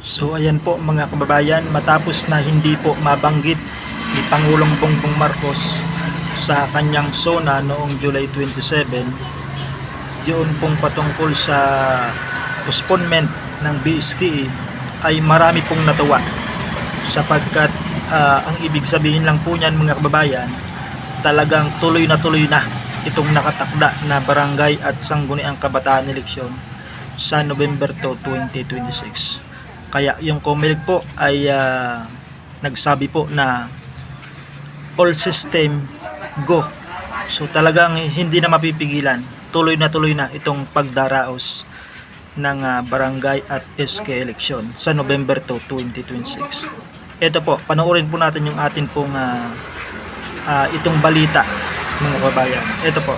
So ayan po mga kababayan, matapos na hindi po mabanggit ni Pangulong Bongbong Marcos sa kanyang SONA noong July 27, yun pong patungkol sa postponement ng BSKE ay marami pong natuwa sapagkat ang ibig sabihin lang po niyan mga kababayan, talagang tuloy na itong nakatakda na barangay at sangguniang kabataan eleksyon sa November 2, 2026. Kaya yung COMELEC po ay nagsabi po na all system go. So talagang hindi na mapipigilan. Tuloy na itong pagdaraos ng barangay at SK election sa November 2, 2026. Ito po, panoorin po natin yung atin pong itong balita mga kabayan. Ito po.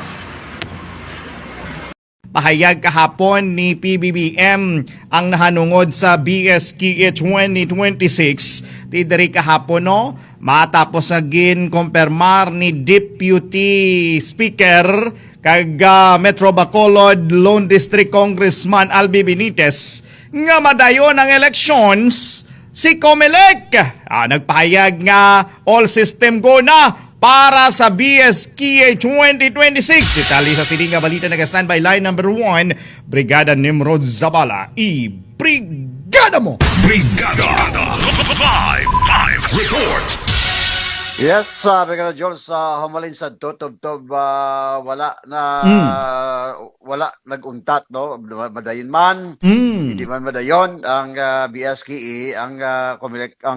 Pahayag kahapon ni PBBM ang nahanungod sa BSKE 2026. Tidiri kahapon no, matapos agin kumpirmar ni Deputy Speaker kag Metro Bacolod Lone District Congressman Albi Benitez nga madayon ang elections si COMELEC. Nagpahayag nga all system go na para sa BSKE 2026. Detalye sa siling nga balita nag-standby line number 1, Brigada Nimrod Zabala. Brigada mo! Brigada Live Report. Yes, sabi ka na Jules, humalin sa tob wala naguntat, no? Madayon man, hindi man madayon ang BSKE, ang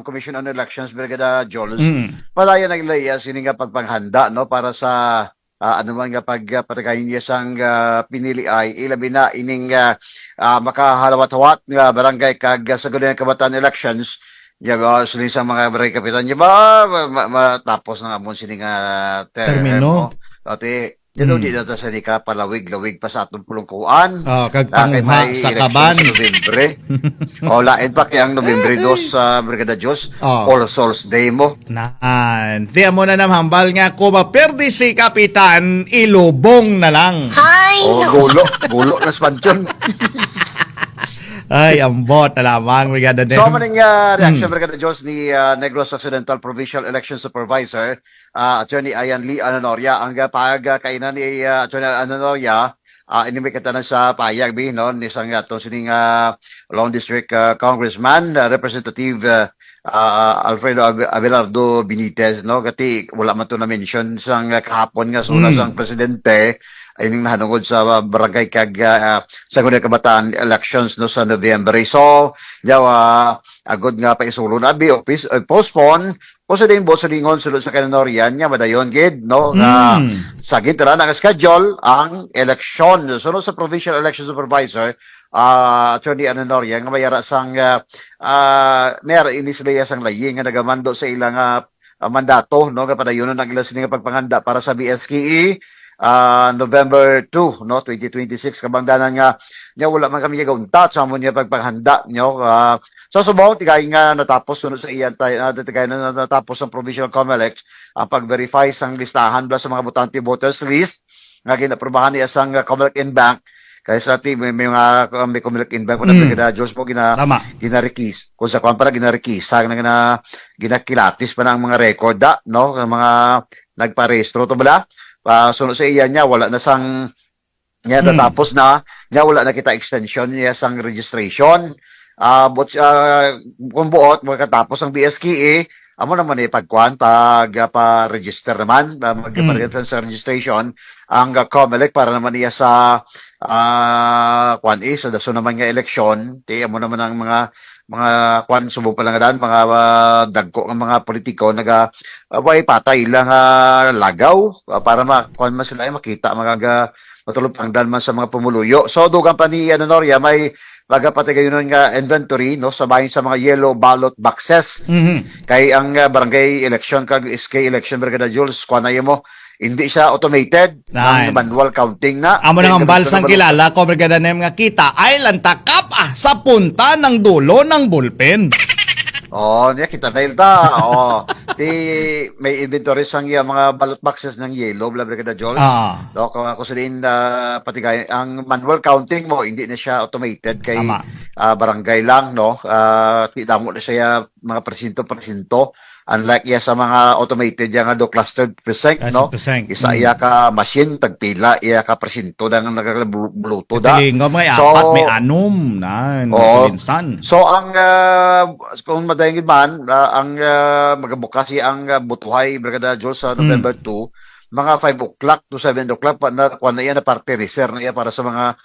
Commission on Elections, Brigada Jules, malaya naglaya sini nga pagpanghanda, no? Para sa anuman nga pagpatagayin niya sang pinili ay ilabi na ining makahalawat-hawat nga barangay kag sa Gunayang Kabataan Elections. Yaga, sila sa mga barangay kapitan niya ba, matapos na amon sini nga Termino. Ate, dito di na sa nika palawig-lawig pa sa atong pulungkuan. Kag pangha sa kaban. Nobyembre. Lain pa kayang Nobyembre 2 sa Brigada Diyos. All Souls Day mo. Naan. Tiyan mo na namhambal nga kung maperdi si Kapitan, ilubong na lang. Gulo na spansyon. Ay, ambot na lamang, Brigada Dem. So, maning reaction, Brigada Diyos, ni Negros Occidental Provincial Election Supervisor, Attorney Ian Lee Anonoria. Ang pagkainan ni Attorney Anonoria, inimikita na sa payag, no? Isang itong sining Lone District Congressman, Representative Alfredo Abelardo Benitez, no? Kasi wala man ito na-mention sang kahapon nga suna sang presidente ay ning nahanungod sa barangay kag sa Gunayang Kabataan elections no sa November. So, agod nga pa isulo na office postpone o sa din boss lingon sulod sa kanonorian nya madayon gid no nga saging tara na schedule ang election sunod sa provincial election supervisor Attorney Anonoria nga mayara sang mayor inisleya sang laying nga nagamando sa ilang mandato no nga padayon ang ilang sining pagpanganda para sa BSKE November 2, no, 2026, kabangdanan nga wala man kami gaunta sa mo niya pagpaghanda nyo. So subaw, tigay nga natapos sunod sa iyan tigay na natapos ang provisional COMELEC ang pag-verify sang listahan sa mga botante voters list nga ginaprobahan niya sang COMELEC in bank. Kaya sa ating may COMELEC in bank kung na Diyos po ginarikis. Kung sa kwan para ginarikis, na ginakilatis pa na ang mga record, no, ng mga nagparehistro to bala. Sunod sa iyan niya, wala na sang niya natapos na, niya wala na kita extension niya sang registration. But kung buot, magkatapos ang BSKE, amo naman pagkuhan, pa-register naman, mag-register sa registration, ang COMELEC para naman niya sa kwan sa daso naman nga eleksyon, amo naman ang mga kwan subo pa lang daan mga dagko ng mga politiko way patay lang lagaw para kwan man sila ay makita matulog pangdan man sa mga pumuluyo. So dugang pa ni Anonoria may pagapatigayon nga inventory no sa bahin sa mga yellow ballot boxes. Kay ang barangay election kag SK election Brigada Jules kwan na mo hindi siya automated, manual counting na. Amo nang balsang kilala ko, Brigada Nem, nga kita ay lantakap sa punta ng dulo ng bullpen. Oh, niya kita dahil ta. Oh, may inventory sang mga ballot boxes ng yellow, bla bla kada Joel. No, kung sabihin pati gaya, ang manual counting mo hindi na siya automated kay Tama. barangay lang, no. Ti damo na siya mga presinto. Unlike sa mga automated yang do clustered precinct, no. Precinct. Isa iya ka machine tagpila iya ka presinto dang nagluluto da. Katilinggo may So, apat, may anom na Oo. kulinsan. So ang kung madayang man ang magabukasi ang butuhay Brigada Jules sa November 2 mga 5 o'clock to 7 o'clock pa na kuan na yan na parte reserve na yan para sa mga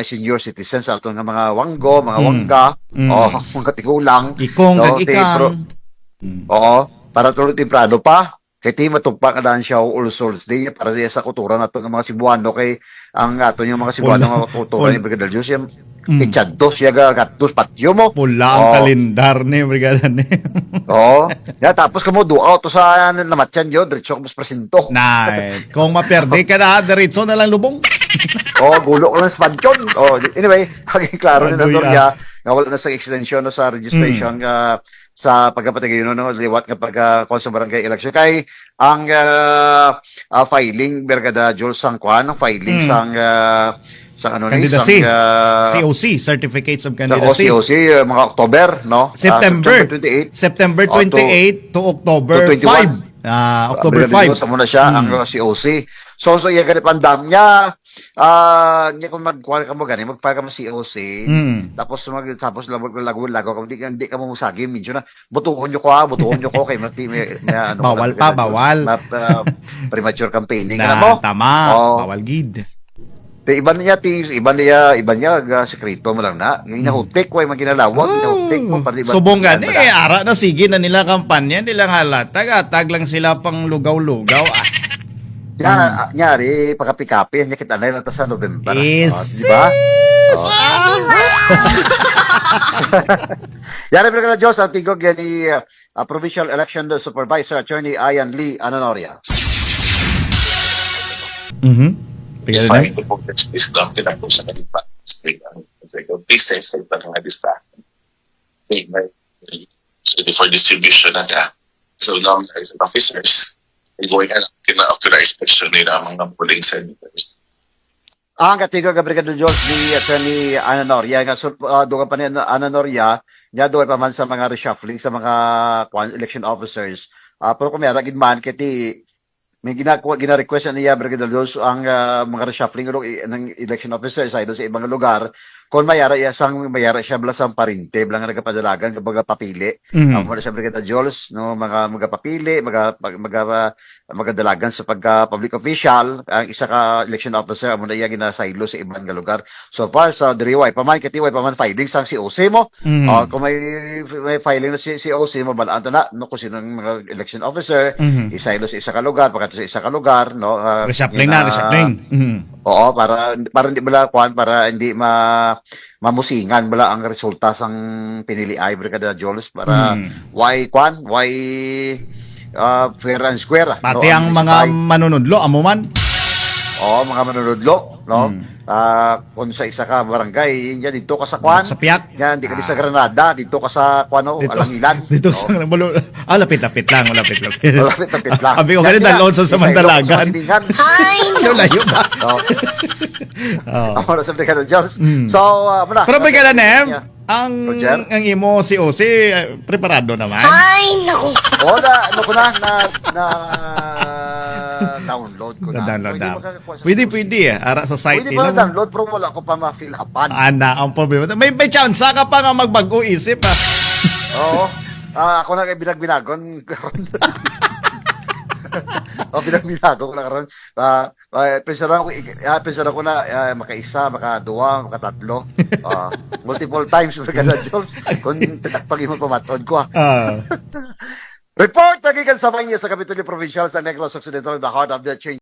senior citizens ato nga mga wanggo, mga wangga, o mga tigulang. Ikong No, kag-ikang. Oo, para tuloy temprano pa. Kay ti matugpa ka daan siya All Souls Day para sa kultura nato ng mga Cebuano kay ang ato yung mga Cebuano nga kultura ni Brigada Jules yung Ichaddos siya gatos patyo mo. Pula ang Oo. kalendar ni Brigada ni. Oo. Ya, tapos kamo duaw to sa namatyan yo, diretso ko mas presinto. Na, kung maperde ka na, diretso na lang lubong. Gulo ko lang sa pansyon. Anyway, haging klaro ni Aduya. Nadorya nga wala na sa extension no, sa registration sa pagkapatigay no, liwat nga pagka sa barangay election kay ang filing Brigada Jules sang kwan, ang filing sang ano ni Candidacy. sang COC, Certificates of sa Candidacy. OCOC mga October, no? September. September 28. September Oh, 28 to October to 21. 5. October Brigada 5. Sa muna siya ang COC. So iya ganit pandam niya. Niya kung magkuha ka mo gani, magfile ka mo COC. Tapos lago ka hindi ka mo musagi medyo na butuhon niyo ko kay may ano Bawal pa, bawal. Premature campaigning Na, kana mo. tama. Oo. Bawal gid. Iba niya sekreto mo lang na. Inahutik way maginalawag, inahutik mo para iba. Subong gani, ara na sige na nila kampanya, nila halatag, atag lang sila pang lugaw-lugaw. Nyari pagkapi-kapi niya kita na sa November. Is Di ba? Yari Brigada Diyos, ang tigog yan ni Provincial Election Supervisor Attorney Ian Lee Ananoria. Brigada na? Trying to put this doctor na po sa kanila. Please stay pa nga this back. So for distribution na ta. So now, as officers, ay going na kina-authorize inspection nila ang mga polling centers. Ang katigo ka Brigada Diyos ni Attorney Ananoria, nga doon pa ni Ananoria, niya doon pa man sa mga reshuffling sa mga election officers. Pero kung may aragid man, kiti may gina-request niya Brigada Diyos ang mga reshuffling ng election officers ay doon sa ibang lugar. Kung mayara siya blasang parinte, blang nagpadalagan kapag papili. Muna siya Brigada Jules, no, magapapili, magadalagan sa pagka-public official, ang isa ka election officer, muna iya ginasaylo sa ibang lugar. So far, sa diriway, katiway paman filing sang COC mo. Kung may filing na si COC mo, balaan na, no, kung sino ang mga election officer, isaylo sa isa ka lugar, pagkat sa isa ka lugar, no. Reshuffling. Oo, para hindi para hindi mamusingan bala ang resulta sang pinili ay Brigada Jules para why fair and square. Pati ang mga manunudlo, amo man. Oo, mga manunudlo, no? Kung sa isa ka barangay, yan dito ka sa kwan. Sa Piak. Yan, di ka di sa Granada, dito ka sa kwano, Alangilan. Dito no? sa lapit-lapit lang, lapit-lapit. Malapit-lapit lang. Abi ko ganun dalon sa Samantalagan. Ay, layo ba? Ako na sa Brigada Jules. So, muna. Pero Brigada Nem, Yeah. ang imo si OC, preparado naman. Oo, ano ko na download ko na. Na-download na. Magkakakuha sa Pwede. Ara sa site Pwede pa nila. download, pero wala ko pa ma-fill upan. Ana, ang problema. May chance ka pa nga magbago isip, ha? Oo. Ako na kay binagbinagon. Binagbinagon ko na karon. Pensara ko na makaisa, makaduwa, makatatlo. Multiple times Brigada Jules. Kung pag imo pamatod ko. Report nagikan sa Manya sa Kapitolyo Provincial sa Negros Occidental, the heart of the change.